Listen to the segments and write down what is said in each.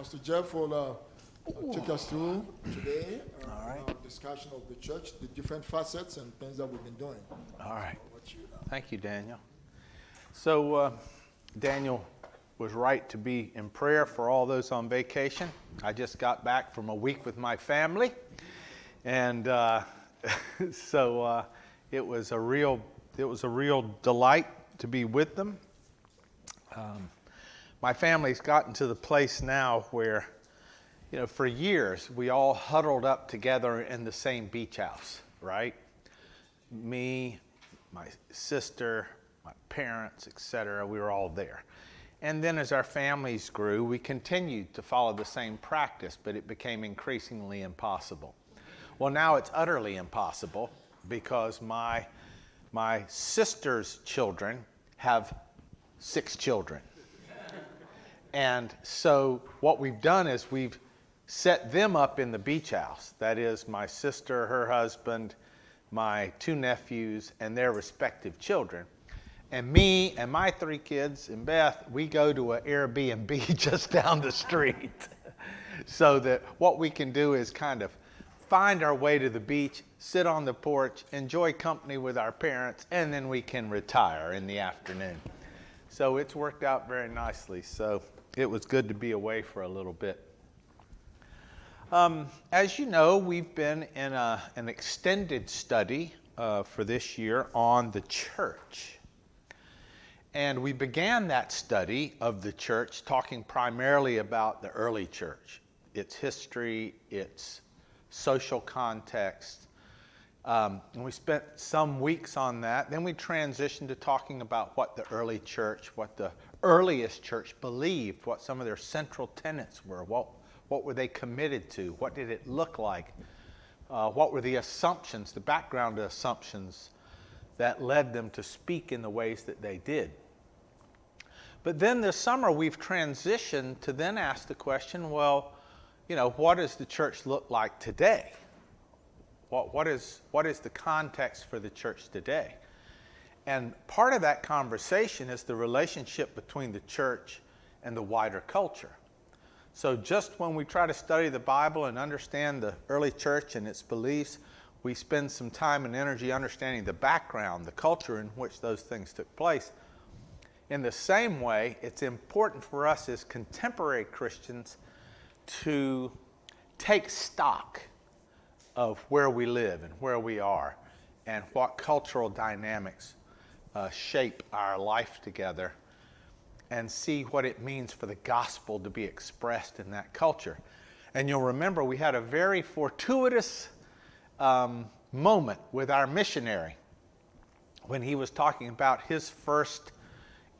Pastor Jeff will take us through today All right. our discussion of the church, the different facets and things that we've been doing. All right. Thank you, Daniel. So, Daniel was right to be in prayer for all those on vacation. I just got back from a week with my family, and so it was a real delight to be with them. My family's gotten to the place now where, for years we all huddled up together in the same beach house, right? Me, my sister, my parents, etc. We were all there. And then as our families grew, we continued to follow the same practice, but it became increasingly impossible. Well, now it's utterly impossible because my sister's children have 6 children. And so what we've done is we've set them up in the beach house. That is my sister, her husband, my 2 nephews, and their respective children. And me and my 3 kids and Beth, we go to an Airbnb just down the street. So that what we can do is kind of find our way to the beach, sit on the porch, enjoy company with our parents, and then we can retire in the afternoon. So it's worked out very nicely. So it was good to be away for a little bit. As you know, we've been in an extended study for this year on the church. And we began that study of the church talking primarily about the early church, its history, its social context. And we spent some weeks on that. Then we transitioned to talking about what the early church, what the earliest church believed, what some of their central tenets were, what were they committed to, what did it look like, what were the assumptions, the background assumptions that led them to speak in the ways that they did. But then this summer we've transitioned to then ask the question, well, what does the church look like today? What is the context for the church today? And part of that conversation is the relationship between the church and the wider culture. So just when we try to study the Bible and understand the early church and its beliefs, we spend some time and energy understanding the background, the culture in which those things took place. In the same way, it's important for us as contemporary Christians to take stock of where we live and where we are and what cultural dynamics shape our life together and see what it means for the gospel to be expressed in that culture. And you'll remember we had a very fortuitous moment with our missionary when he was talking about his first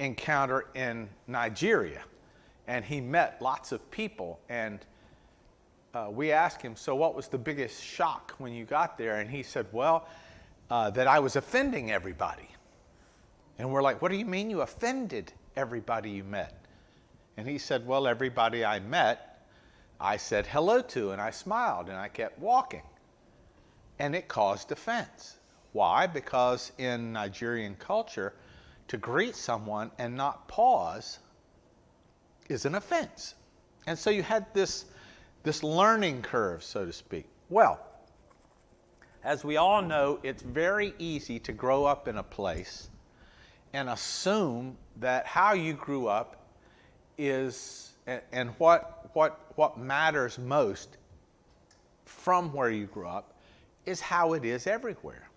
encounter in Nigeria. And he met lots of people. And we asked him, so what was the biggest shock when you got there? And he said, well, that I was offending everybody. And we're like, what do you mean you offended everybody you met? And he said, well, everybody I met, I said hello to, and I smiled, and I kept walking. And it caused offense. Why? Because in Nigerian culture, to greet someone and not pause is an offense. And so you had this learning curve, so to speak. Well, as we all know, it's very easy to grow up in a place and assume that how you grew up is, and what matters most from where you grew up is how it is everywhere.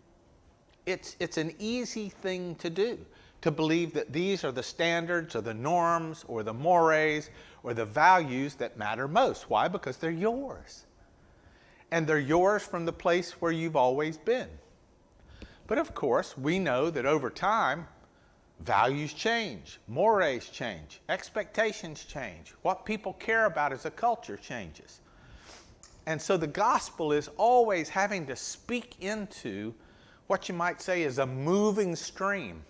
It's an easy thing to do, to believe that these are the standards or the norms or the mores or the values that matter most. Why? Because they're yours. And they're yours from the place where you've always been. But of course, we know that over time, values change, mores change, expectations change. What people care about as a culture changes. And so the gospel is always having to speak into what you might say is a moving stream.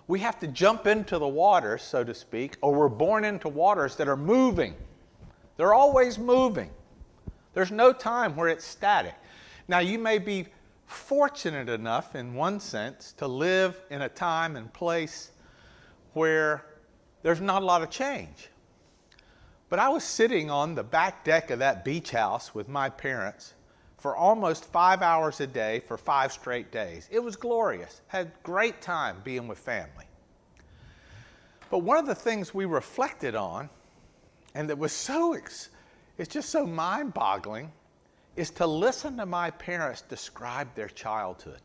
We have to jump into the water, so to speak, or we're born into waters that are moving. They're always moving. There's no time where it's static. Now, you may be fortunate enough, in one sense, to live in a time and place where there's not a lot of change. But I was sitting on the back deck of that beach house with my parents for almost 5 hours a day for 5 straight days. It was glorious. Had great time being with family. But one of the things we reflected on, and that was it's just so mind-boggling, is to listen to my parents describe their childhood.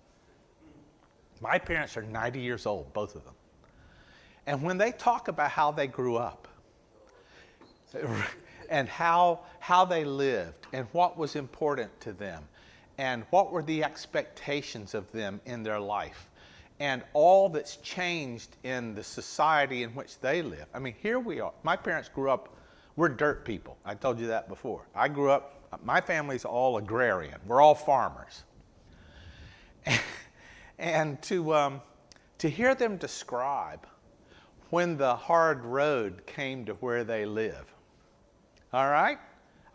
My parents are 90 years old, both of them. And when they talk about how they grew up, and how they lived, and what was important to them, and what were the expectations of them in their life, and all that's changed in the society in which they live. I mean, here we are. My parents grew up, we're dirt people. I told you that before. I grew up, my family's all agrarian. We're all farmers. And to hear them describe when the hard road came to where they live. All right?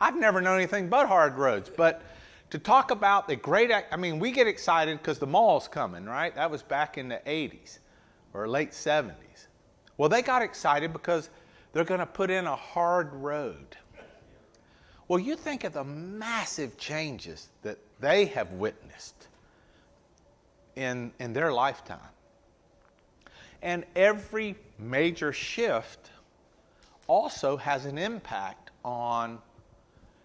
I've never known anything but hard roads, but to talk about the great, I mean, we get excited because the mall's coming, right? That was back in the 80s or late 70s. Well, they got excited because they're going to put in a hard road. Well, you think of the massive changes that they have witnessed in their lifetime. And every major shift also has an impact on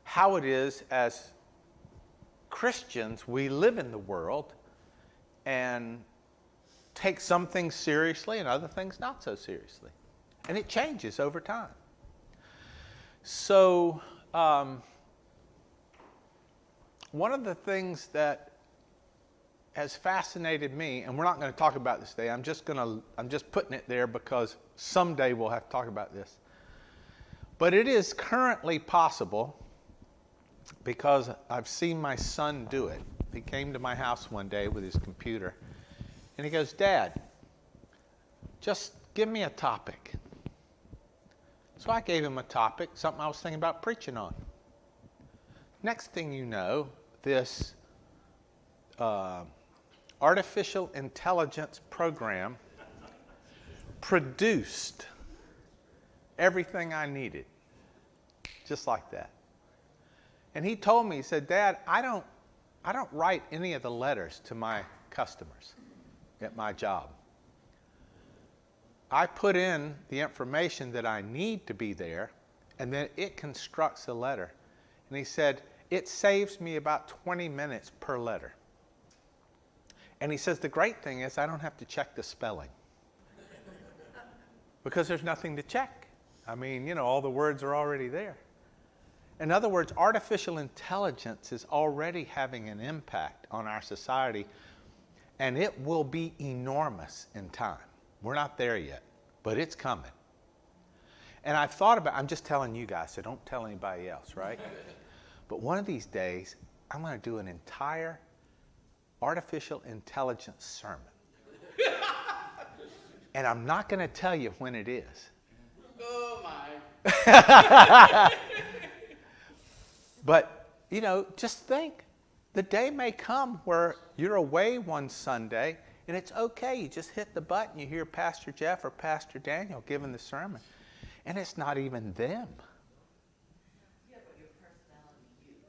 how it is as Christians we live in the world and take some things seriously and other things not so seriously. And it changes over time. So one of the things that has fascinated me, and we're not going to talk about this today, I'm just putting it there because someday we'll have to talk about this. But it is currently possible, because I've seen my son do it. He came to my house one day with his computer, and he goes, "Dad, just give me a topic." So I gave him a topic, something I was thinking about preaching on. Next thing you know, this artificial intelligence program produced everything I needed, just like that. And he told me, he said, "Dad, I don't write any of the letters to my customers at my job. I put in the information that I need to be there, and then it constructs a letter." And he said, "It saves me about 20 minutes per letter." And he says, "The great thing is I don't have to check the spelling because there's nothing to check. I mean, you know, all the words are already there." In other words, artificial intelligence is already having an impact on our society, and it will be enormous in time. We're not there yet, but it's coming. And I've thought about, I'm just telling you guys, so don't tell anybody else, right? But one of these days, I'm going to do an entire artificial intelligence sermon. And I'm not going to tell you when it is. Oh my. But, you know, just think, the day may come where you're away one Sunday, and it's okay. You just hit the button, you hear Pastor Jeff or Pastor Daniel giving the sermon, and it's not even them. Yeah, but your personality,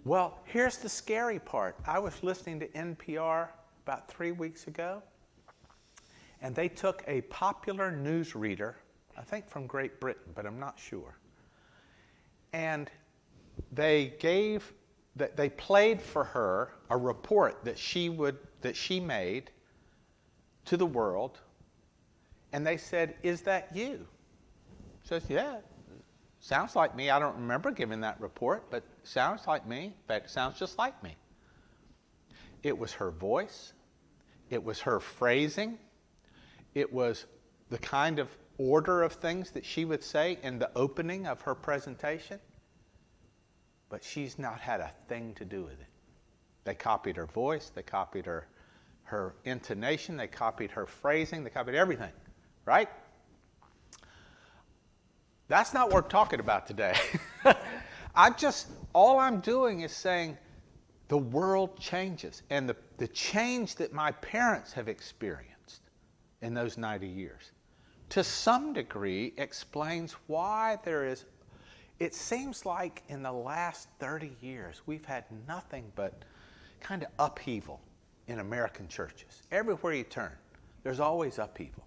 Well, here's the scary part. I was listening to NPR about 3 weeks ago, and they took a popular newsreader, I think from Great Britain, but I'm not sure. And they played for her a report that she made to the world, and they said, "Is that you?" She says, "Yeah, sounds like me. I don't remember giving that report, but sounds like me. In fact, it sounds just like me." It was her voice. It was her phrasing. It was the kind of order of things that she would say in the opening of her presentation. But she's not had a thing to do with it. They copied her voice. They copied her intonation. They copied her phrasing. They copied everything, right? That's not what we're talking about today. All I'm doing is saying the world changes. And the change that my parents have experienced in those 90 years to some degree, explains why it seems like in the last 30 years, we've had nothing but kind of upheaval in American churches. Everywhere you turn, there's always upheaval.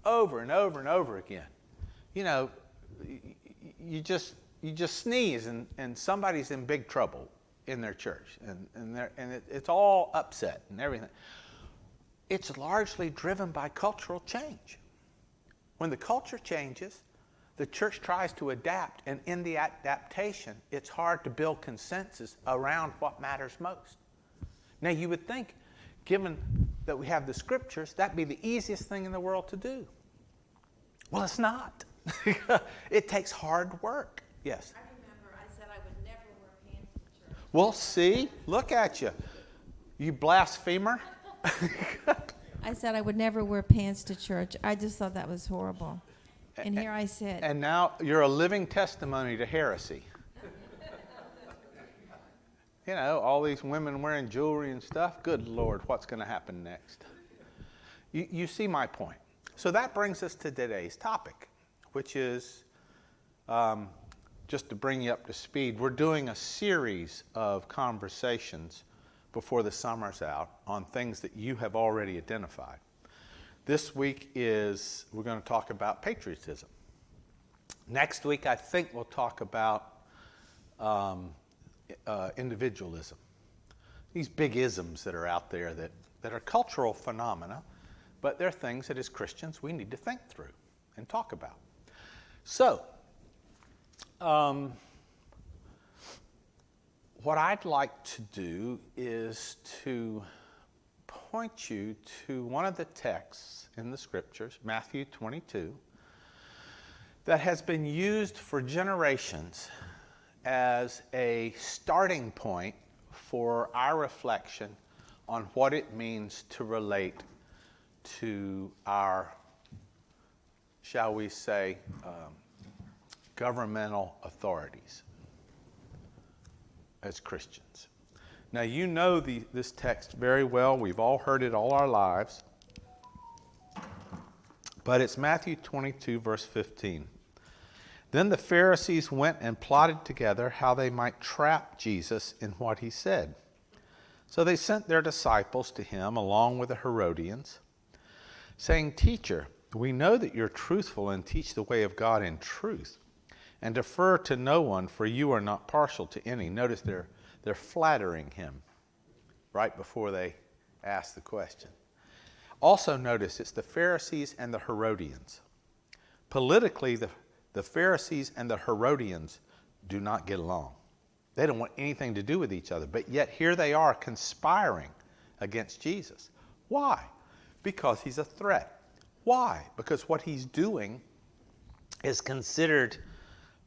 Over and over and over again. You know, you just sneeze and somebody's in big trouble in their church, and it's all upset and everything. It's largely driven by cultural change. When the culture changes, the church tries to adapt, and in the adaptation, it's hard to build consensus around what matters most. Now, you would think, given that we have the scriptures, that'd be the easiest thing in the world to do. Well, it's not. It takes hard work. Yes? I remember I said I would never wear pants to church. Well, see? Look at you. You blasphemer. I said I would never wear pants to church. I just thought that was horrible. And here I sit. And now you're a living testimony to heresy. You know, all these women wearing jewelry and stuff. Good Lord, what's going to happen next? You see my point. So that brings us to today's topic, which is, just to bring you up to speed, we're doing a series of conversations before the summer's out on things that you have already identified. This week we're going to talk about patriotism. Next week, I think we'll talk about individualism. These big isms that are out there that are cultural phenomena, but they're things that as Christians we need to think through and talk about. So, what I'd like to do is to point you to one of the texts in the scriptures, Matthew 22, that has been used for generations as a starting point for our reflection on what it means to relate to our, shall we say, governmental authorities as Christians. Now, you know this text very well. We've all heard it all our lives. But it's Matthew 22, verse 15. Then the Pharisees went and plotted together how they might trap Jesus in what he said. So they sent their disciples to him along with the Herodians, saying, "Teacher, we know that you're truthful and teach the way of God in truth, and defer to no one, for you are not partial to any." Notice they're flattering him right before they ask the question. Also notice it's the Pharisees and the Herodians. Politically, the Pharisees and the Herodians do not get along. They don't want anything to do with each other, but yet here they are conspiring against Jesus. Why? Because he's a threat. Why? Because what he's doing is considered,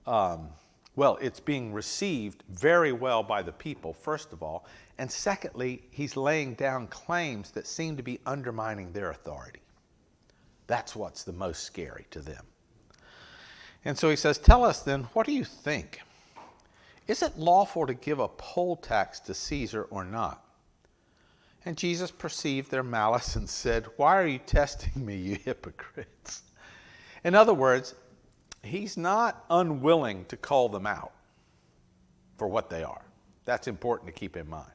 it's being received very well by the people, first of all. And secondly, he's laying down claims that seem to be undermining their authority. That's what's the most scary to them. And so he says, "Tell us then, what do you think? Is it lawful to give a poll tax to Caesar or not?" And Jesus perceived their malice and said, "Why are you testing me, you hypocrites?" In other words, he's not unwilling to call them out for what they are. That's important to keep in mind.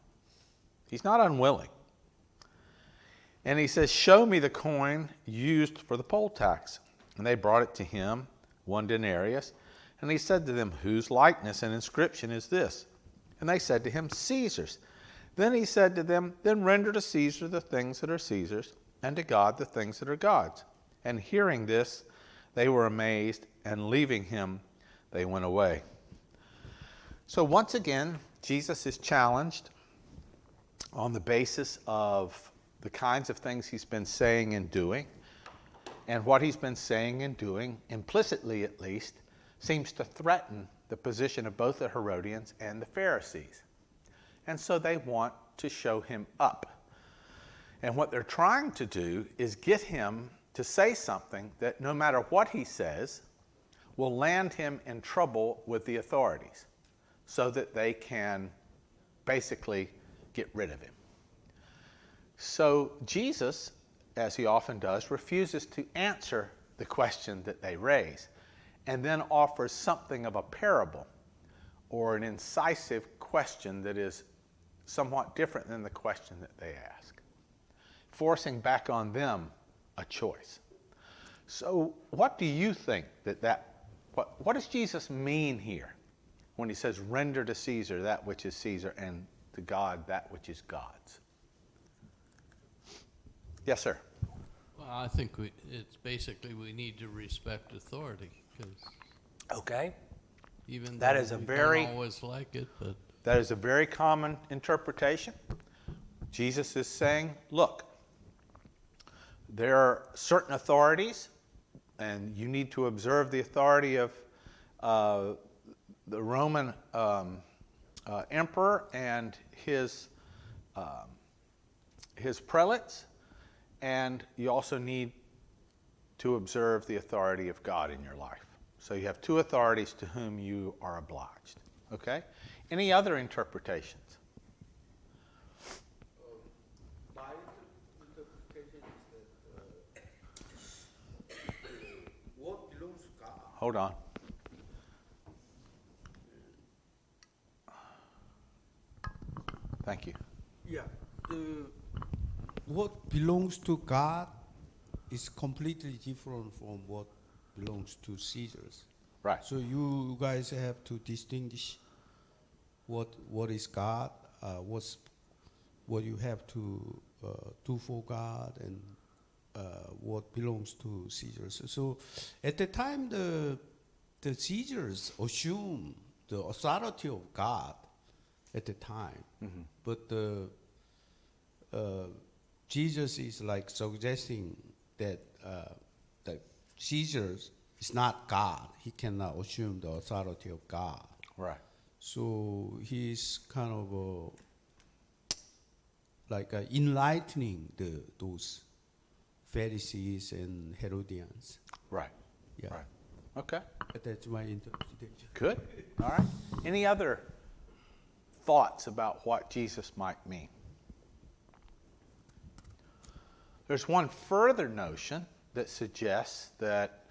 He's not unwilling. And he says, "Show me the coin used for the poll tax." And they brought it to him, 1 denarius. And he said to them, "Whose likeness and inscription is this?" And they said to him, "Caesar's." Then he said to them, "Then render to Caesar the things that are Caesar's, and to God the things that are God's." And hearing this, they were amazed, and leaving him, they went away. So once again, Jesus is challenged on the basis of the kinds of things he's been saying and doing. And what he's been saying and doing, implicitly at least, seems to threaten the position of both the Herodians and the Pharisees. And so they want to show him up. And what they're trying to do is get him to say something that no matter what he says will land him in trouble with the authorities so that they can basically get rid of him. So Jesus, as he often does, refuses to answer the question that they raise, and then offers something of a parable or an incisive question that is somewhat different than the question that they ask, forcing back on them a choice. So what do you think what does Jesus mean here when he says, render to Caesar that which is Caesar and to God that which is God's? Yes, sir. Well, I think it's basically we need to respect authority, because Okay. even That though is a we very- don't always like it, but That is a very common interpretation. Jesus is saying, look, there are certain authorities, and you need to observe the authority of the Roman emperor and his prelates, and you also need to observe the authority of God in your life. So you have two authorities to whom you are obliged. Okay? Any other interpretations? My interpretation is that what belongs to God. Hold on. Thank you. Yeah, what belongs to God is completely different from what belongs to Caesar's. Right. So you guys have to distinguish what is God, what you have to do for God, and what belongs to Caesar's. So at the time, the Caesars assume the authority of God at the time, but Jesus is like suggesting that that Caesar is not God. He cannot assume the authority of God. Right. So he's kind of enlightening those Pharisees and Herodians. Right. Yeah, Right. Okay. that's my interpretation. Good. All right. Any other thoughts about what Jesus might mean? There's one further notion that suggests that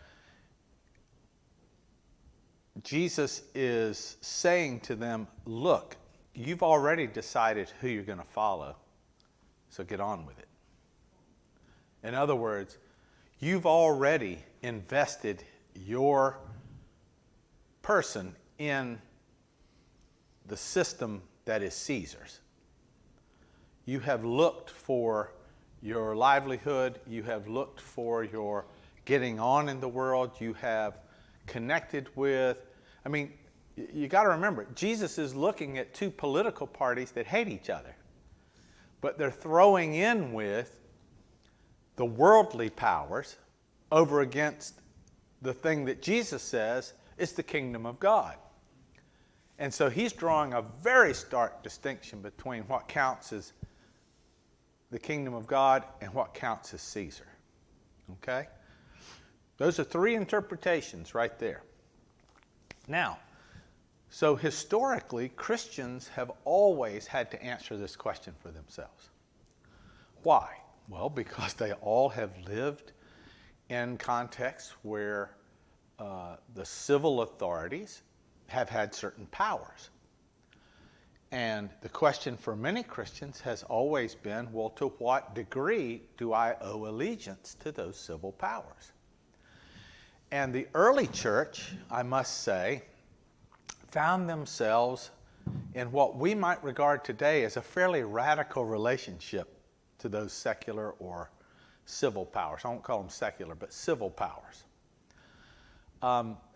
Jesus is saying to them, look, you've already decided who you're going to follow, so get on with it. In other words, you've already invested your person in the system that is Caesar's. You have looked for your livelihood, you have looked for your getting on in the world, you have connected with, you got to remember, Jesus is looking at two political parties that hate each other, but they're throwing in with the worldly powers over against the thing that Jesus says is the kingdom of God. And so he's drawing a very stark distinction between what counts as the kingdom of God and what counts as Caesar. Okay? Those are three interpretations right there. Now, so historically, Christians have always had to answer this question for themselves. Why? Well, because they all have lived in contexts where the civil authorities have had certain powers. And the question for many Christians has always been, well, to what degree do I owe allegiance to those civil powers? And the early church, I must say, found themselves in what we might regard today as a fairly radical relationship to those secular or civil powers. I won't call them secular, but civil powers.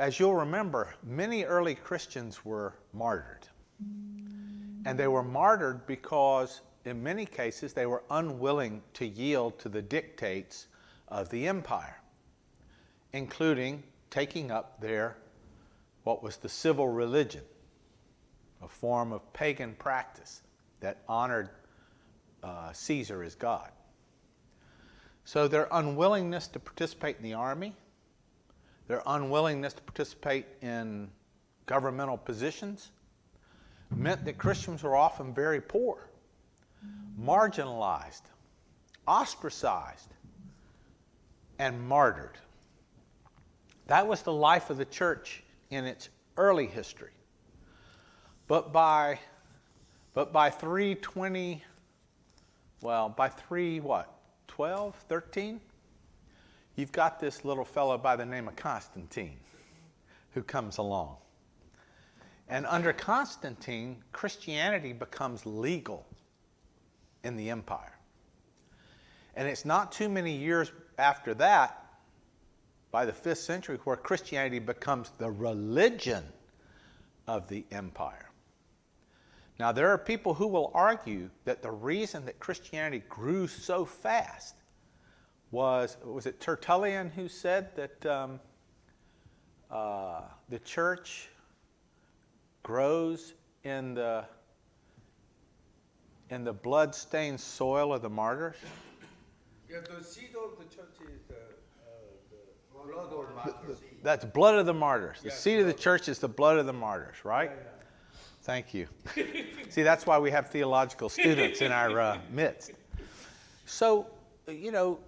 As you'll remember, many early Christians were martyred. And they were martyred because, in many cases, they were unwilling to yield to the dictates of the empire, including taking up what was the civil religion, a form of pagan practice that honored Caesar as God. So their unwillingness to participate in the army, their unwillingness to participate in governmental positions, meant that Christians were often very poor, marginalized, ostracized, and martyred. That was the life of the church in its early history. But by 320, by 12, 13, you've got this little fellow by the name of Constantine who comes along. And under Constantine, Christianity becomes legal in the empire. And it's not too many years after that, by the 5th century, where Christianity becomes the religion of the empire. Now, there are people who will argue that the reason that Christianity grew so fast was it Tertullian who said that the church grows in the blood-stained soil of the martyrs? Yeah, the seed of the church is the blood or martyrs. That's blood of the martyrs. The Yes, seed of the church is the blood of the martyrs, right? Yeah. Thank you. See, that's why we have theological students in our midst. So, you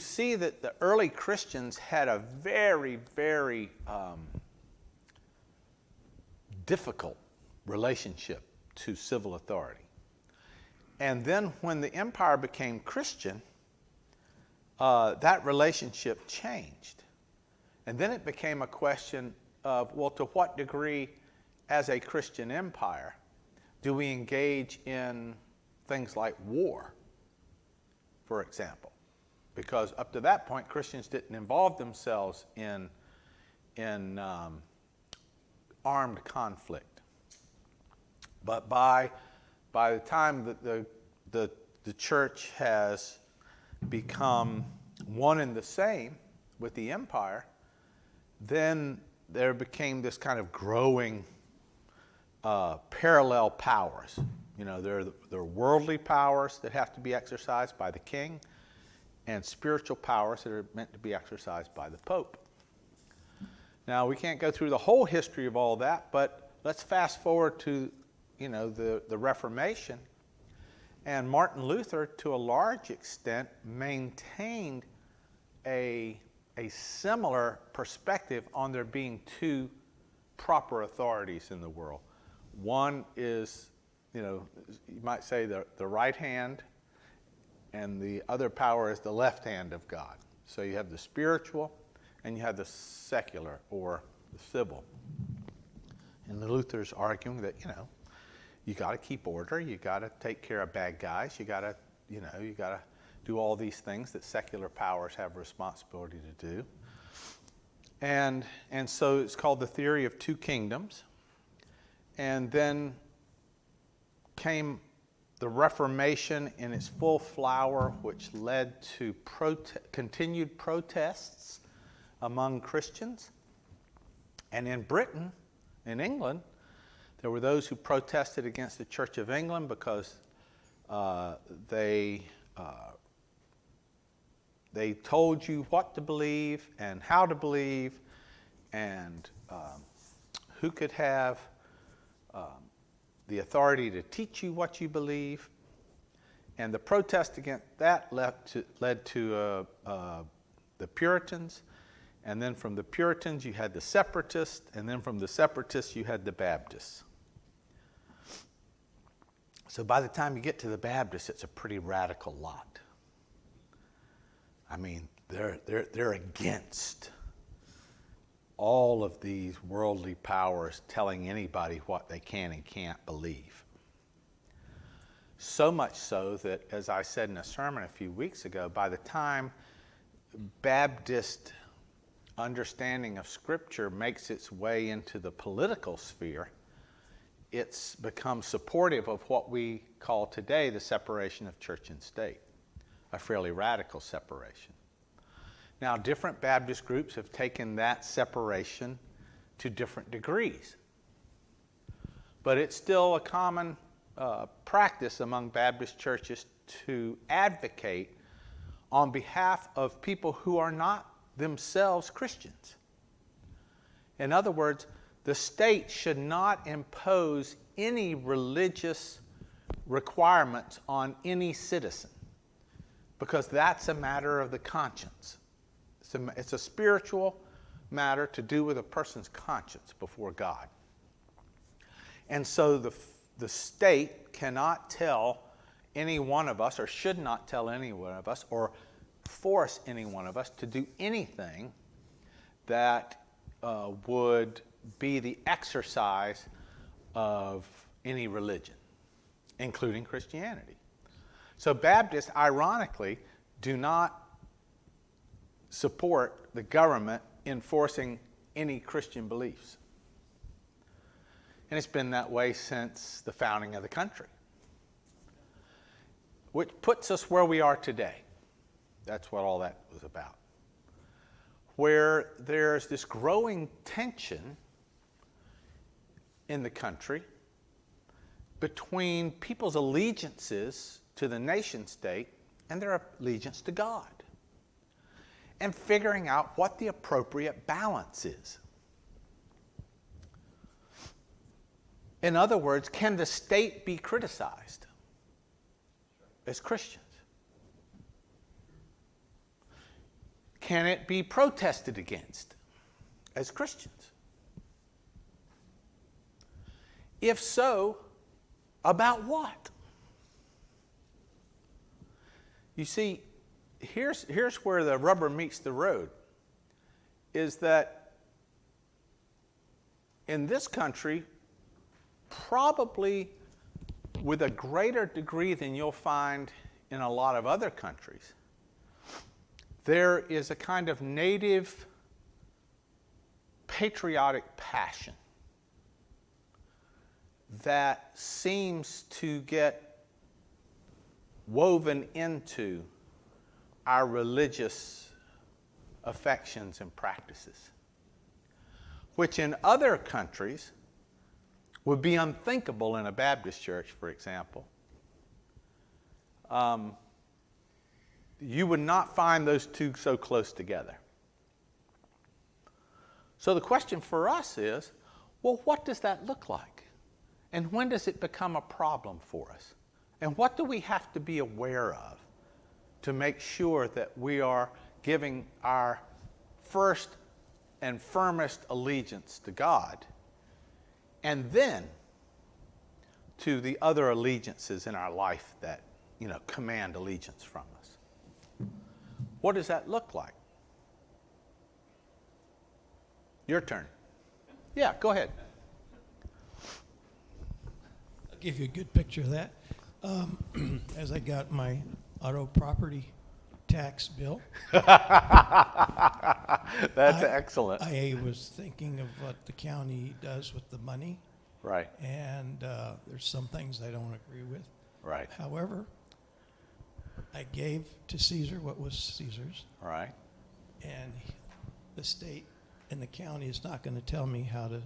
see that the early Christians had a very, very difficult relationship to civil authority. And then when the empire became Christian, that relationship changed. And then it became a question of, well, to what degree, as a Christian empire, do we engage in things like war, for example? Because up to that point, Christians didn't involve themselves in armed conflict. But by the time that the church has become one and the same with the empire, then there became this kind of growing parallel powers. There are worldly powers that have to be exercised by the king, and spiritual powers that are meant to be exercised by the Pope. Now, we can't go through the whole history of all that, but let's fast forward to the Reformation. And Martin Luther, to a large extent, maintained a similar perspective on there being two proper authorities in the world. One is, you might say the right hand, and the other power is the left hand of God. So you have the spiritual and you have the secular or the civil. And the Luther's arguing that, you got to keep order, you got to take care of bad guys, you got to do all these things that secular powers have a responsibility to do. And so it's called the theory of two kingdoms. And then came the Reformation in its full flower, which led to continued protests among Christians. And in Britain, in England, there were those who protested against the Church of England because they told you what to believe and how to believe, and who could have the authority to teach you what you believe. And the protest against that led to the Puritans. And then from the Puritans, you had the Separatists. And then from the Separatists, you had the Baptists. So by the time you get to the Baptists, it's a pretty radical lot. I mean, they're against all of these worldly powers telling anybody what they can and can't believe. So much so that, as I said in a sermon a few weeks ago, by the time Baptist understanding of Scripture makes its way into the political sphere, it's become supportive of what we call today the separation of church and state, a fairly radical separation. Now, different Baptist groups have taken that separation to different degrees. But it's still a common practice among Baptist churches to advocate on behalf of people who are not themselves Christians. In other words, the state should not impose any religious requirements on any citizen, because that's a matter of the conscience. It's It's a spiritual matter to do with a person's conscience before God. And so the state cannot tell any one of us, or should not tell any one of us, or force any one of us to do anything that would be the exercise of any religion, including Christianity. So Baptists, ironically, do not support the government enforcing any Christian beliefs. And it's been that way since the founding of the country, which puts us where we are today. That's what all that was about. Where there's this growing tension in the country between people's allegiances to the nation state and their allegiance to God, and figuring out what the appropriate balance is. In other words, can the state be criticized as Christians? Can it be protested against as Christians? If so, about what? You see, here's where the rubber meets the road, is that in this country, probably with a greater degree than you'll find in a lot of other countries, there is a kind of native patriotic passion that seems to get woven into our religious affections and practices, which in other countries would be unthinkable in a Baptist church, for example. You would not find those two so close together. So the question for us is, well, what does that look like? And when does it become a problem for us? And what do we have to be aware of to make sure that we are giving our first and firmest allegiance to God, and then to the other allegiances in our life that, command allegiance from us? What does that look like? Your turn. Yeah, go ahead. I'll give you a good picture of that. As I got my auto property tax bill, That's excellent. I was thinking of what the county does with the money, Right, and there's some things I don't agree with. right, However, I gave to Caesar what was Caesar's, right. and the state and the county is not going to tell me how to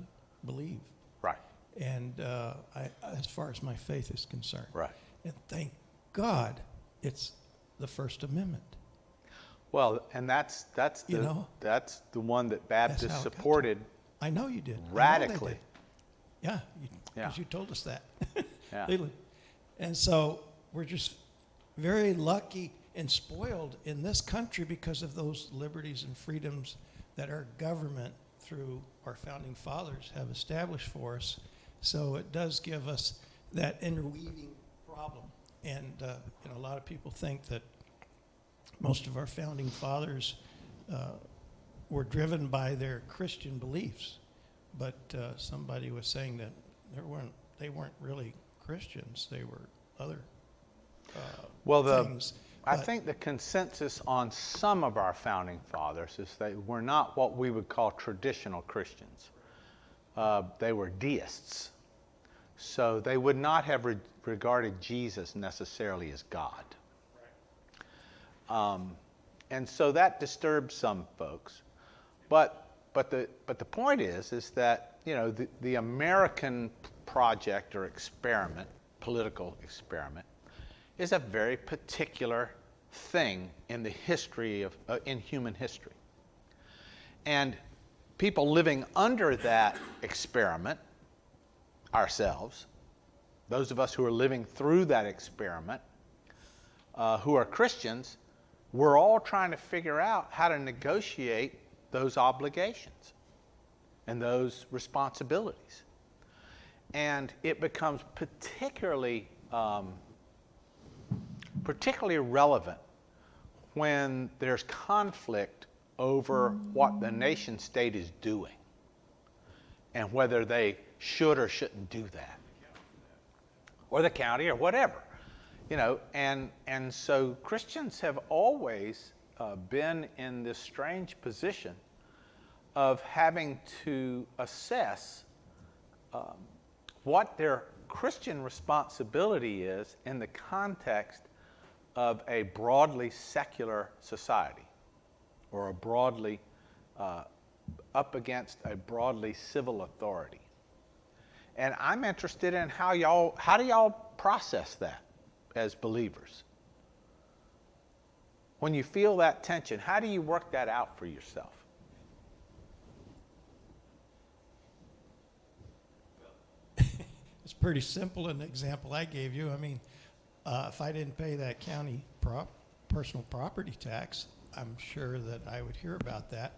believe. Right, And as far as my faith is concerned. right. And thank God it's the First Amendment. Well, and that's that's the one that Baptists how it got to supported I know you did. I know they radically. did. Yeah, Yeah. because you told us that. Yeah. Legally. And so we're just very lucky and spoiled in this country because of those liberties and freedoms that our government, through our founding fathers, have established for us. So it does give us that interweaving problem. And a lot of people think that most of our founding fathers were driven by their Christian beliefs. But somebody was saying that they weren't really Christians. They were other things. I But think the consensus on some of our founding fathers is they were not what we would call traditional Christians. They were deists. So they would not have regarded Jesus necessarily as God. And so that disturbs some folks. But the point is that the American project or experiment, political experiment, is a very particular thing in the history of in human history. And people living under that experiment, ourselves, those of us who are living through that experiment, who are Christians, we're all trying to figure out how to negotiate those obligations and those responsibilities. And it becomes particularly relevant when there's conflict over what the nation state is doing and whether they should or shouldn't do that, or the county or whatever, you know. And so Christians have always been in this strange position of having to assess what their Christian responsibility is in the context of a broadly secular society, or a broadly up against a broadly civil authority. And I'm interested in how do y'all process that as believers? When you feel that tension, how do you work that out for yourself? It's pretty simple in the example I gave you. I mean, if I didn't pay that county personal property tax, I'm sure that I would hear about that.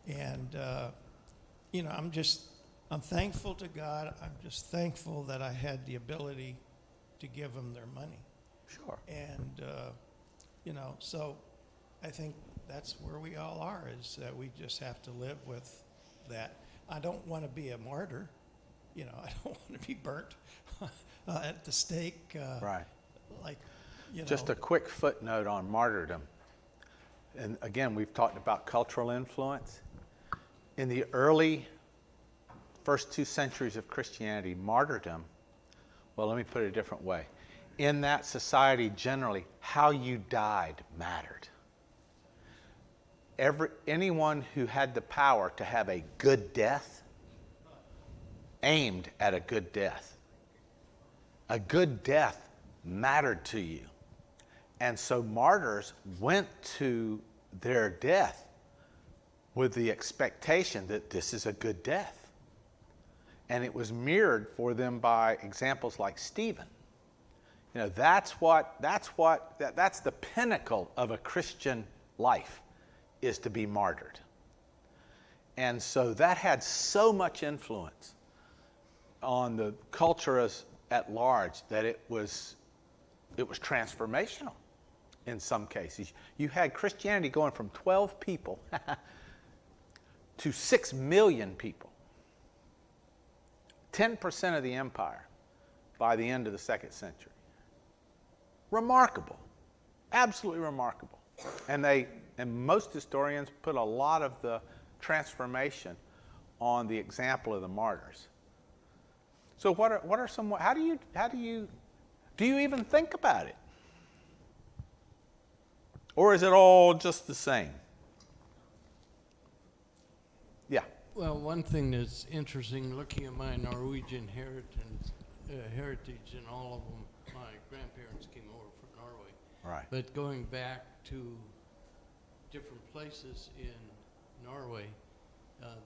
And, you know, I'm thankful to God. I'm just thankful that I had the ability to give them their money. Sure. And, you know, so I think that's where we all are, is that we just have to live with that. I don't want to be a martyr. You know, I don't want to be burnt at the stake. Right. Like, you know. Just a quick footnote on martyrdom. And again, we've talked about cultural influence. In the early first 2 centuries of Christianity, martyrdom, well, let me put it a different way. In that society, generally, how you died mattered. Anyone who had the power to have a good death aimed at a good death. A good death mattered to you. And so martyrs went to their death with the expectation that this is a good death. And it was mirrored for them by examples like Stephen. You know, that's the pinnacle of a Christian life, is to be martyred. And so that had so much influence on the culture at large that it was transformational in some cases. You had Christianity going from 12 people to 6 million people. 10% of the empire by the end of the 2nd century. Remarkable. Absolutely remarkable. And most historians put a lot of the transformation on the example of the martyrs. So what are some, how do you even think about it? Or is it all just the same? Yeah. Well, one thing that's interesting, looking at my Norwegian heritage, and all of them, my grandparents came over from Norway. Right. But going back to different places in Norway,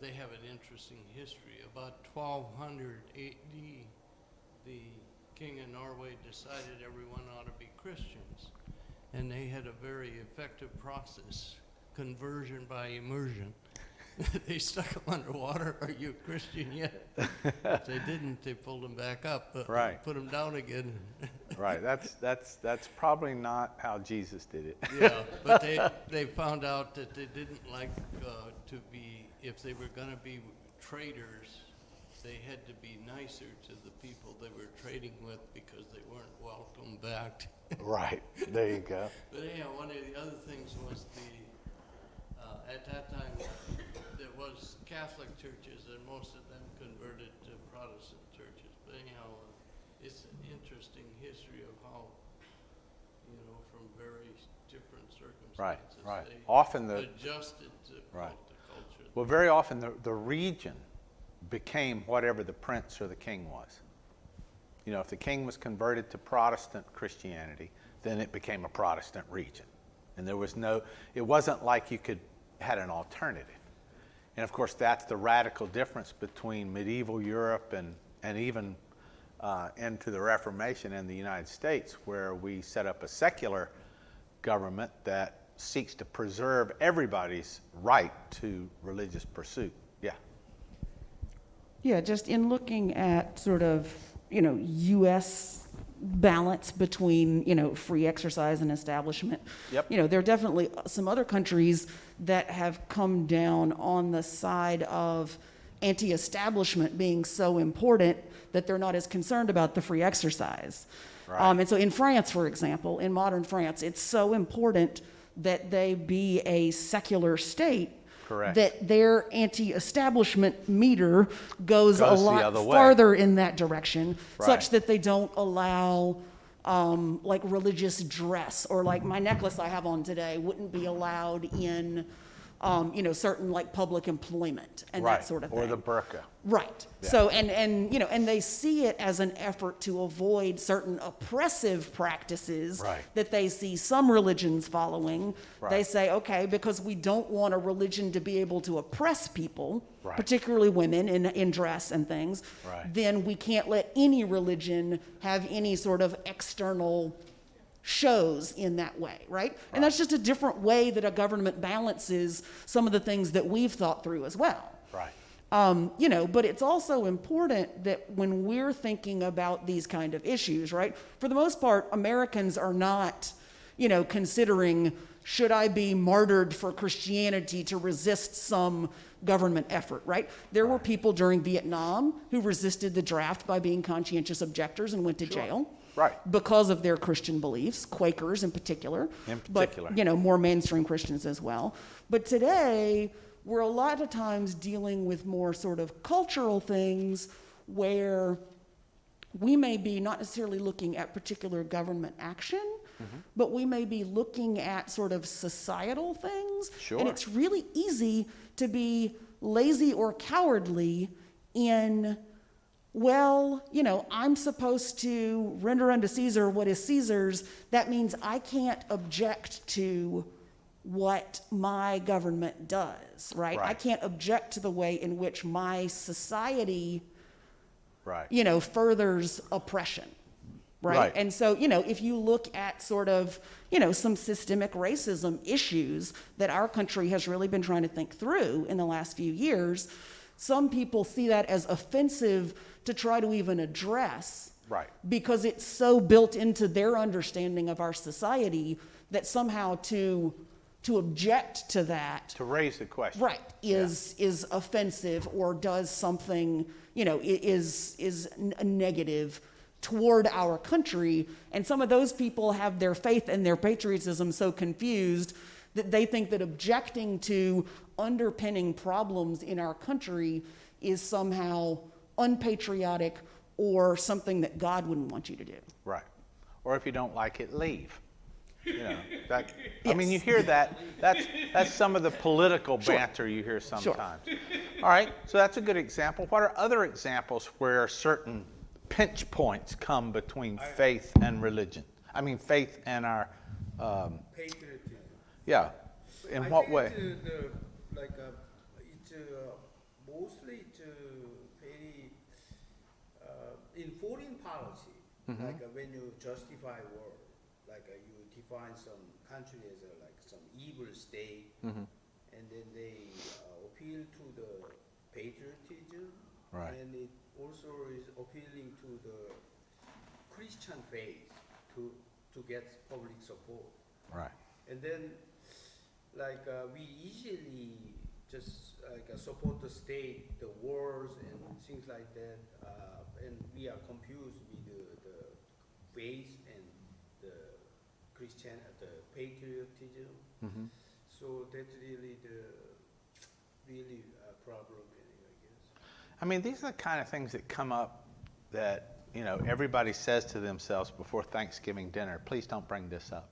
they have an interesting history. About 1200 AD, the king of Norway decided everyone ought to be Christians. And they had a very effective process, conversion by immersion. They stuck them underwater. Are you a Christian yet? If they didn't, they pulled them back up, Right. put them down again. Right. That's probably not how Jesus did it. Yeah, but they found out that they didn't like to be, if they were going to be traders, they had to be nicer to the people they were trading with because they weren't welcome back. Right. There you go. But anyhow, one of the other things was at that time, there was Catholic churches, and most of them converted to Protestant churches. But anyhow, it's an interesting history of how, from very different circumstances, Right. they Often adjusted to Right. the culture. Well, very often the region became whatever the prince or the king was. You know, if the king was converted to Protestant Christianity, then it became a Protestant region. And it wasn't like you had an alternative. And of course, that's the radical difference between medieval Europe and even into the Reformation in the United States, where we set up a secular government that seeks to preserve everybody's right to religious pursuit. Yeah. Yeah, just in looking at sort of, U.S. balance between, free exercise and establishment. Yep. There are definitely some other countries that have come down on the side of anti-establishment being so important that they're not as concerned about the free exercise. Right. And so in France, for example, in modern France, it's so important that they be a secular state. Correct. That their anti-establishment meter goes a the lot other way. farther in that direction, Right. such that they don't allow like religious dress, or like my necklace I have on today wouldn't be allowed in certain like public employment and Right. that sort of Or thing. the burqa. Right. Yeah. So and they see it as an effort to avoid certain oppressive practices Right. that they see some religions following. Right. They say, okay, because we don't want a religion to be able to oppress people, Right. particularly women in dress and things, Right. then we can't let any religion have any sort of external shows in that way, right? And that's just a different way that a government balances some of the things that we've thought through as well. Right. But it's also important that when we're thinking about these kind of issues, right? For the most part, Americans are not, considering, should I be martyred for Christianity to resist some government effort, right? There were people during Vietnam who resisted the draft by being conscientious objectors and went to jail. Right. Because of their Christian beliefs, Quakers in particular. In particular. But, more mainstream Christians as well. But today, we're a lot of times dealing with more sort of cultural things where we may be not necessarily looking at particular government action, but we may be looking at sort of societal things. Sure. And it's really easy to be lazy or cowardly in, well, I'm supposed to render unto Caesar what is Caesar's. That means I can't object to what my government does, right? Right. I can't object to the way in which my society, Right. furthers oppression, right? Right. And so, if you look at sort of, some systemic racism issues that our country has really been trying to think through in the last few years, some people see that as offensive to try to even address. Right. Because it's so built into their understanding of our society that somehow to object to that, To raise the question. right, is offensive or does something, is a negative toward our country. And some of those people have their faith and their patriotism so confused that they think that objecting to underpinning problems in our country is somehow unpatriotic or something that God wouldn't want you to do. Right. Or if you don't like it, leave. I mean, you hear that. That's some of the political banter you hear sometimes. All right, so that's a good example. What are other examples where certain pinch points come between faith and religion? I mean, faith and our, Patriotism. yeah. In I what think way? It's mostly very in foreign policy, when you justify war, you define some country as some evil state, and then they appeal to the patriotism, Right. and it also is appealing to the Christian faith to get public support. Right. And then, we easily just support the state, the wars and things like that, and we are confused with the faith and the Christian, the patriotism. So that's really the problem, I guess. I mean, these are the kind of things that come up that, everybody says to themselves before Thanksgiving dinner, please don't bring this up,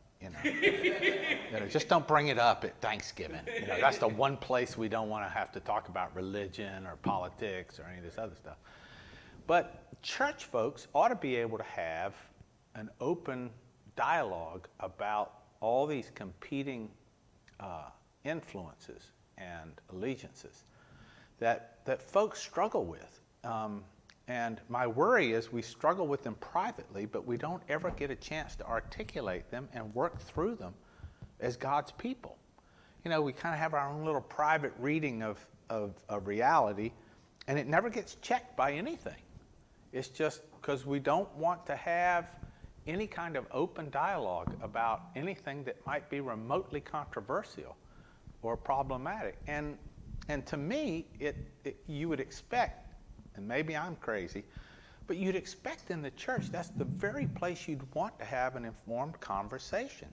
just don't bring it up at Thanksgiving. That's the one place we don't want to have to talk about religion or politics or any of this other stuff. But church folks ought to be able to have an open dialogue about all these competing influences and allegiances that folks struggle with. And my worry is we struggle with them privately, but we don't ever get a chance to articulate them and work through them as God's people. You know, we kind of have our own little private reading of reality, and it never gets checked by anything. It's just because we don't want to have any kind of open dialogue about anything that might be remotely controversial or problematic. And to me, you would expect, and maybe I'm crazy, but you'd expect in the church that's the very place you'd want to have an informed conversation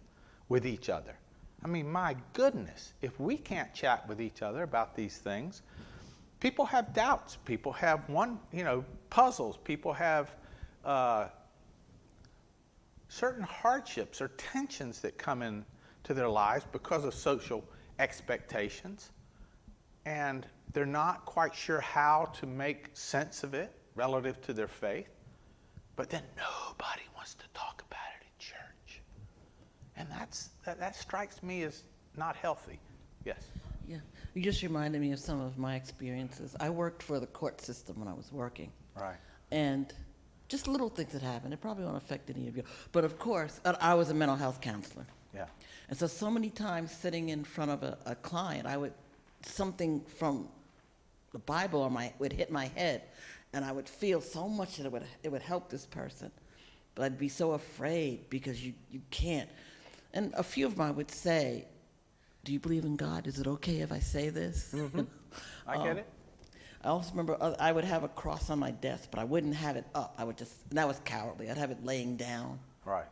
with each other. I mean, my goodness, if we can't chat with each other about these things, people have doubts, people have puzzles, people have certain hardships or tensions that come into their lives because of social expectations, and they're not quite sure how to make sense of it relative to their faith, but then nobody wants to talk about it in church. And that strikes me as not healthy. Yes? Yeah, you just reminded me of some of my experiences. I worked for the court system when I was working. Right. And just little things that happen. It probably won't affect any of you. But of course, I was a mental health counselor. Yeah. And so many times sitting in front of a client, something from the Bible would hit my head, and I would feel so much that it would help this person. But I'd be so afraid because you can't. And a few of them would say, do you believe in God? Is it okay if I say this? Mm-hmm. I get it. I also remember I would have a cross on my desk, but I wouldn't have it up. And that was cowardly. I'd have it laying down. Right.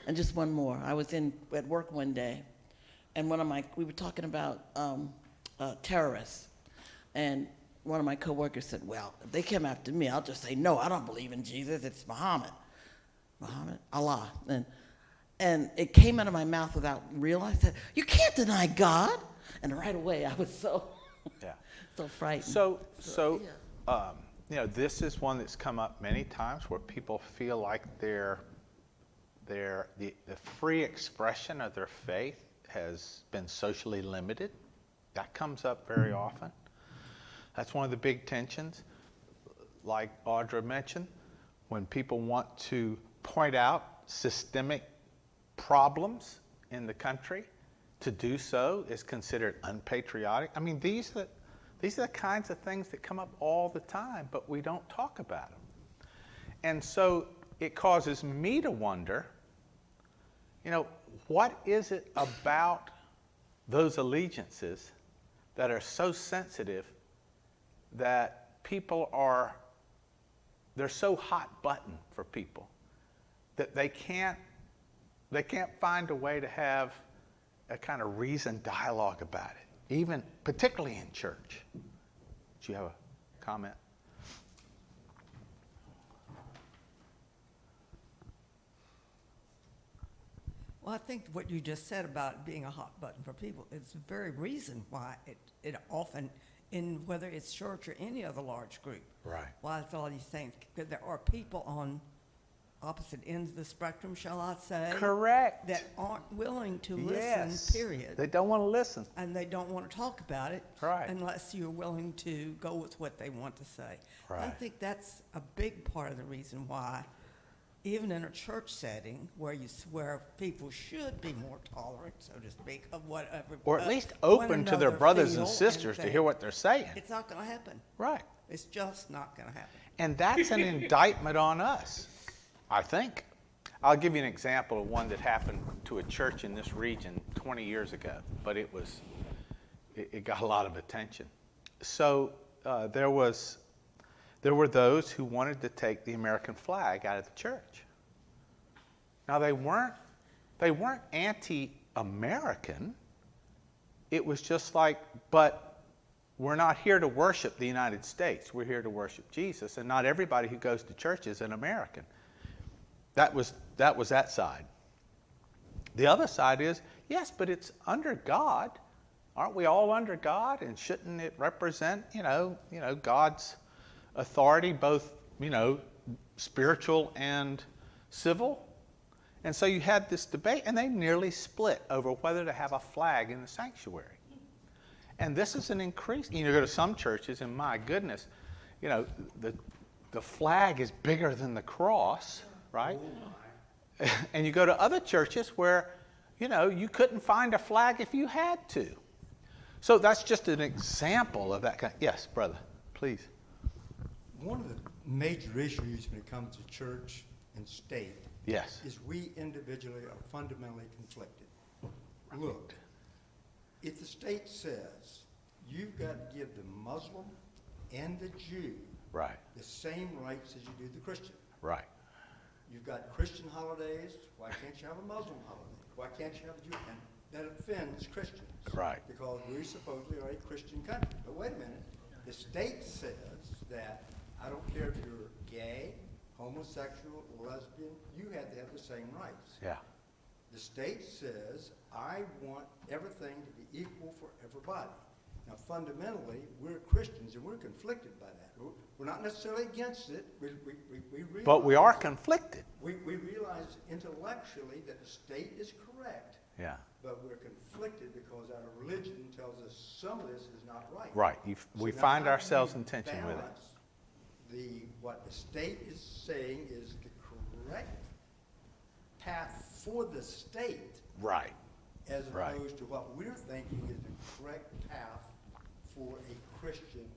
And just one more. I was at work one day, and we were talking about terrorists. And one of my coworkers said, well, if they come after me, I'll just say, no, I don't believe in Jesus. It's Muhammad. Allah. And it came out of my mouth without realizing, you can't deny God. And right away, I was so frightened. So this is one that's come up many times where people feel like the free expression of their faith has been socially limited. That comes up very often. That's one of the big tensions. Like Audra mentioned, when people want to point out systemic problems in the country, to do so is considered unpatriotic. I mean, these are the kinds of things that come up all the time, but we don't talk about them. And so it causes me to wonder, what is it about those allegiances that are so sensitive that they're so hot button for people that they can't find a way to have a kind of reasoned dialogue about it, even particularly in church. Do you have a comment? Well, I think what you just said about it being a hot button for people is the very reason why it often, whether it's church or any other large group, right? Why it's all these things, because there are people on opposite ends of the spectrum, shall I say? Correct. That aren't willing to Yes. listen, period. They don't want to listen. And they don't want to talk about it Right. unless you're willing to go with what they want to say. Right. I think that's a big part of the reason why, even in a church setting where people should be more tolerant, so to speak, of whatever, Or at least one open to their another brothers feel and sisters to think, hear what they're saying. it's not going to happen. Right. It's just not going to happen. And that's an indictment on us, I think. I'll give you an example of one that happened to a church in this region 20 years ago, but it got a lot of attention. So there were those who wanted to take the American flag out of the church. Now they weren't anti-American. It was just like, but we're not here to worship the United States. We're here to worship Jesus, and not everybody who goes to church is an American. That was that side. The other side is, yes, but it's under God. Aren't we all under God? And shouldn't it represent, God's authority, both, spiritual and civil? And so you had this debate, and they nearly split over whether to have a flag in the sanctuary. And this is an increase. You go to some churches, and my goodness, the flag is bigger than the cross, right? And you go to other churches where, you couldn't find a flag if you had to. So that's just an example of that kind. Yes, brother, please. One of the major issues when it comes to church and state Yes. is we individually are fundamentally conflicted. Look, if the state says you've got to give the Muslim and the Jew Right. the same rights as you do the Christian. Right. You've got Christian holidays, why can't you have a Muslim holiday? Why can't you have a Jew? And that offends Christians. Right. Because we supposedly are a Christian country. But wait a minute, the state says that I don't care if you're gay, homosexual, lesbian, you have to have the same rights. Yeah. The state says, I want everything to be equal for everybody. Now, fundamentally, we're Christians and we're conflicted by that. We're not necessarily against it. We realize, But we are conflicted. we realize intellectually that the state is correct, Yeah. but we're conflicted because our religion tells us some of this is not right. Right. We So now find how do ourselves we in tension with it. balance what the state is saying is the correct path for the state, Right. as Right. opposed to what we're thinking is the correct path for a Christian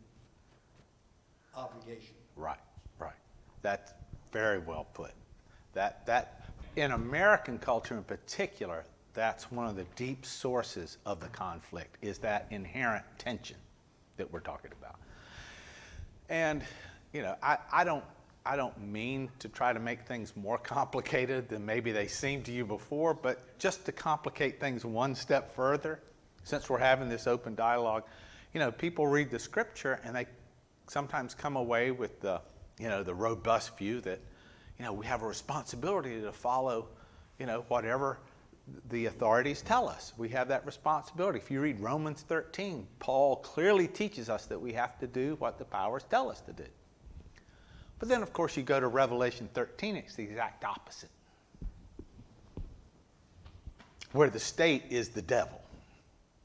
obligation. Right. Right. That's very well put. That in American culture in particular, that's one of the deep sources of the conflict, is that inherent tension that we're talking about. And I don't mean to try to make things more complicated than maybe they seemed to you before, but just to complicate things one step further, since we're having this open dialogue, people read the scripture and they sometimes come away with the robust view that, we have a responsibility to follow, whatever the authorities tell us. We have that responsibility. If you read Romans 13, Paul clearly teaches us that we have to do what the powers tell us to do. But then, of course, you go to Revelation 13, it's the exact opposite, where the state is the devil,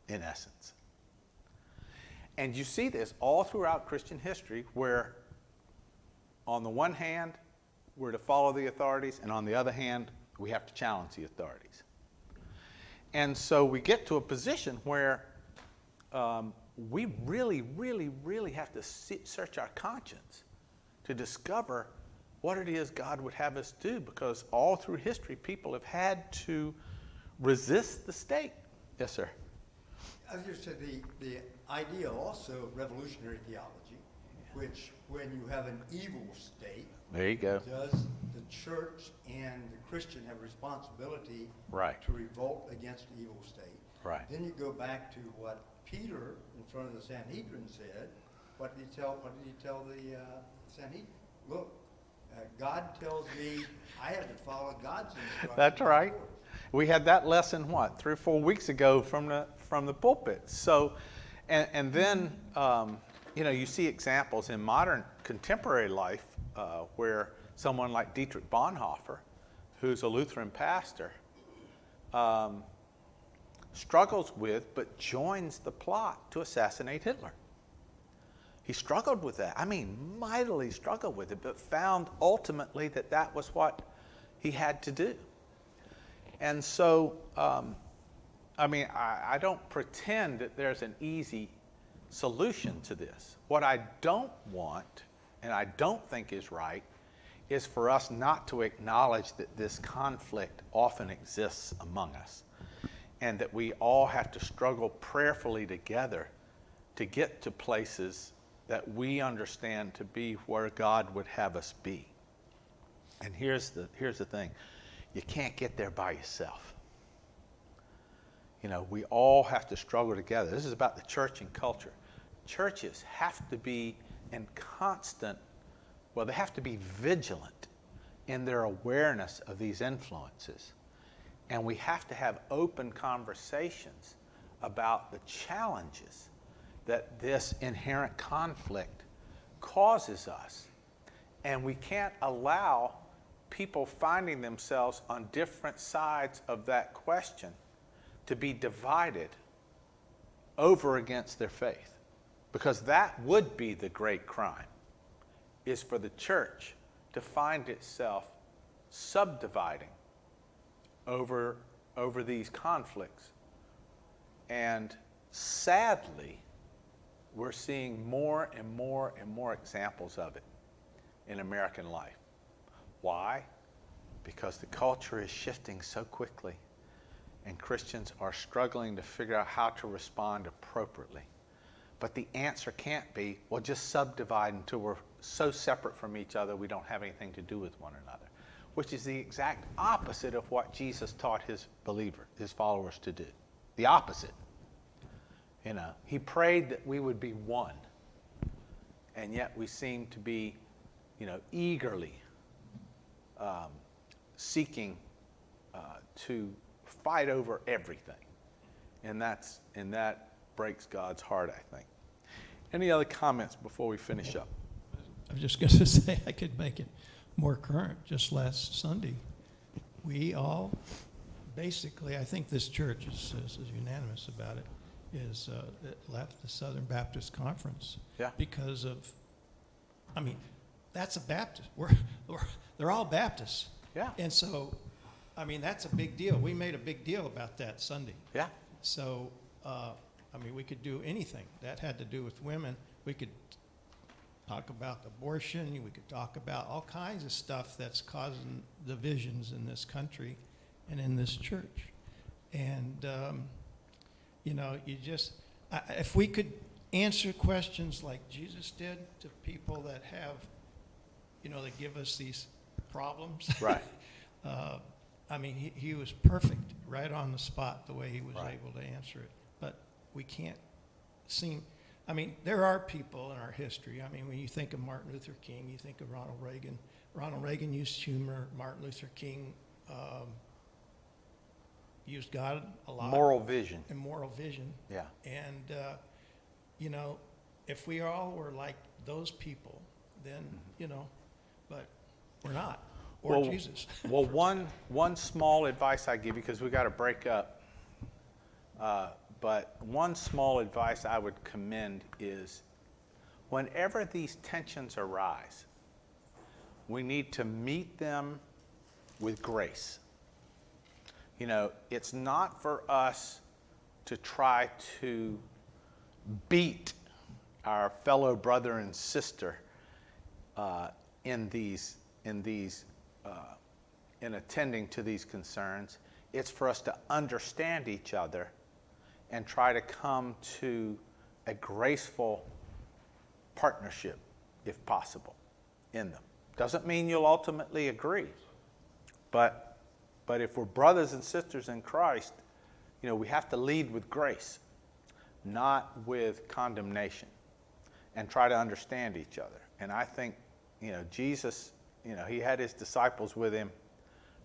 in essence. And you see this all throughout Christian history, where on the one hand, we're to follow the authorities, and on the other hand, we have to challenge the authorities. And so we get to a position where we really, really, really have to search our conscience to discover what it is God would have us do, because all through history, people have had to resist the state. Yes, sir. I was just saying the idea also of revolutionary theology, which when you have an evil state, There you go. does the church and the Christian have a responsibility Right. to revolt against the evil state? Right. Then you go back to what Peter in front of the Sanhedrin said. What did he tell the Sanhedrin? Look, God tells me I have to follow God's instructions. That's right. not yours. We had that lesson, 3 or 4 weeks ago from the pulpit. So, and then, you see examples in modern contemporary life where someone like Dietrich Bonhoeffer, who's a Lutheran pastor, struggles with but joins the plot to assassinate Hitler. He struggled with that. I mean, mightily struggled with it, but found ultimately that that was what he had to do. And so, I don't pretend that there's an easy solution to this. What I don't want, and I don't think is right, is for us not to acknowledge that this conflict often exists among us, and that we all have to struggle prayerfully together to get to places that we understand to be where God would have us be. And here's the thing. You can't get there by yourself. We all have to struggle together. This is about the church and culture. Churches have to be in constant, they have to be vigilant in their awareness of these influences. And we have to have open conversations about the challenges that this inherent conflict causes us. And we can't allow people finding themselves on different sides of that question to be divided over against their faith. Because that would be the great crime, is for the church to find itself subdividing over over these conflicts. And sadly, we're seeing more and more and more examples of it in American life. Why? Because the culture is shifting so quickly, and Christians are struggling to figure out how to respond appropriately. But the answer can't be, well, just subdivide until we're so separate from each other we don't have anything to do with one another, which is the exact opposite of what Jesus taught his followers to do. The opposite. He prayed that we would be one, and yet we seem to be, eagerly seeking to fight over everything, and that breaks God's heart, I think. Any other comments before we finish up? I was just going to say I could make it more current. Just last Sunday, we all basically, I think this church is unanimous about it, it left the Southern Baptist Conference because of, that's a Baptist. They're all Baptists. Yeah. And so, that's a big deal. We made a big deal about that Sunday. Yeah. So, we could do anything. That had to do with women. We could talk about abortion. We could talk about all kinds of stuff that's causing divisions in this country and in this church. And, if we could answer questions like Jesus did to people that have, that give us these problems. Right. He was perfect, right on the spot, the way he was able to answer it. But we can't seem, there are people in our history. When you think of Martin Luther King, you think of Ronald Reagan. Ronald Reagan used humor. Martin Luther King used God a lot. Moral vision. And moral vision. Yeah. And, if we all were like those people, then, but we're not. Or Jesus. Well, one small advice I give you, because we got to break up, but one small advice I would commend is whenever these tensions arise, we need to meet them with grace. It's not for us to try to beat our fellow brother and sister in attending to these concerns. It's for us to understand each other and try to come to a graceful partnership, if possible, in them. Doesn't mean you'll ultimately agree, but if we're brothers and sisters in Christ, we have to lead with grace, not with condemnation, and try to understand each other. And I think, Jesus, he had his disciples with him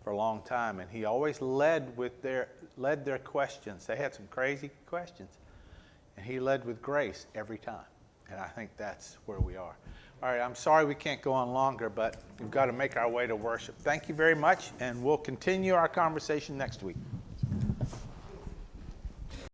for a long time, and he always led their questions. They had some crazy questions, and he led with grace every time. And I think that's where we are. All right, I'm sorry we can't go on longer, but we've got to make our way to worship. Thank you very much, and we'll continue our conversation next week.